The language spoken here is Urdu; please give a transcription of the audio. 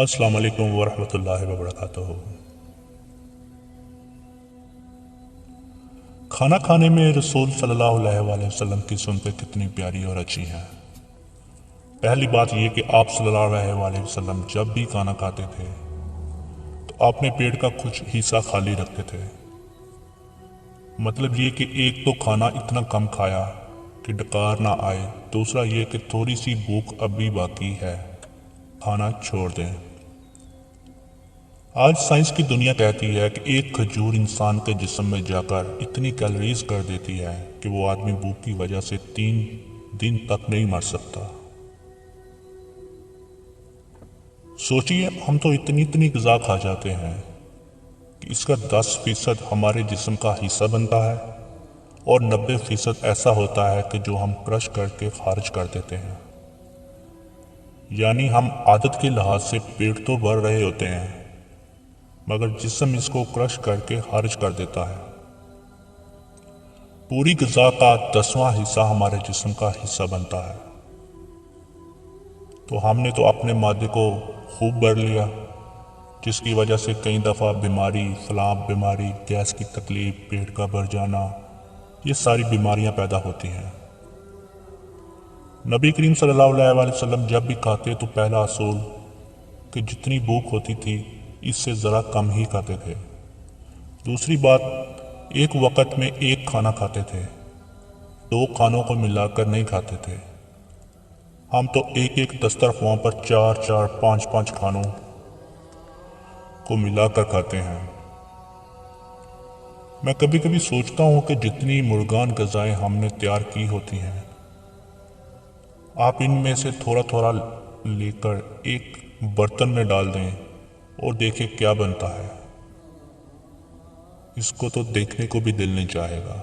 السلام علیکم ورحمۃ اللہ وبرکاتہ۔ کھانا کھانے میں رسول صلی اللہ علیہ وآلہ وسلم کی سنتیں کتنی پیاری اور اچھی ہیں۔ پہلی بات یہ کہ آپ صلی اللہ علیہ وآلہ وسلم جب بھی کھانا کھاتے تھے تو اپنے پیٹ کا کچھ حصہ خالی رکھتے تھے۔ مطلب یہ کہ ایک تو کھانا اتنا کم کھایا کہ ڈکار نہ آئے، دوسرا یہ کہ تھوڑی سی بھوک اب بھی باقی ہے، کھانا چھوڑ دیں۔ آج سائنس کی دنیا کہتی ہے کہ ایک کھجور انسان کے جسم میں جا کر اتنی کیلوریز کر دیتی ہے کہ وہ آدمی بھوک کی وجہ سے 3 دن تک نہیں مر سکتا۔ سوچئے، ہم تو اتنی غذا کھا جاتے ہیں کہ اس کا 10% ہمارے جسم کا حصہ بنتا ہے اور 90% ایسا ہوتا ہے کہ جو ہم کرش کر کے خارج کر دیتے ہیں۔ یعنی ہم عادت کے لحاظ سے پیٹ تو بھر رہے ہوتے ہیں مگر جسم اس کو کرش کر کے خارج کر دیتا ہے۔ پوری غذا کا 10واں حصہ ہمارے جسم کا حصہ بنتا ہے، تو ہم نے تو اپنے معدے کو خوب بھر لیا، جس کی وجہ سے کئی دفعہ بیماری، فلاں بیماری، گیس کی تکلیف، پیٹ کا بھر جانا، یہ ساری بیماریاں پیدا ہوتی ہیں۔ نبی کریم صلی اللہ علیہ وآلہ وسلم جب بھی کھاتے تو پہلا اصول کہ جتنی بھوک ہوتی تھی اس سے ذرا کم ہی کھاتے تھے۔ دوسری بات، ایک وقت میں ایک کھانا کھاتے تھے، 2 کھانوں کو ملا کر نہیں کھاتے تھے۔ ہم تو ایک دسترخوان پر 4 5 کھانوں کو ملا کر کھاتے ہیں۔ میں کبھی کبھی سوچتا ہوں کہ جتنی مرغان غذائیں ہم نے تیار کی ہوتی ہیں، آپ ان میں سے تھوڑا لے کر ایک برتن میں ڈال دیں اور دیکھیں کیا بنتا ہے، اس کو تو دیکھنے کو بھی دل نہیں چاہے گا۔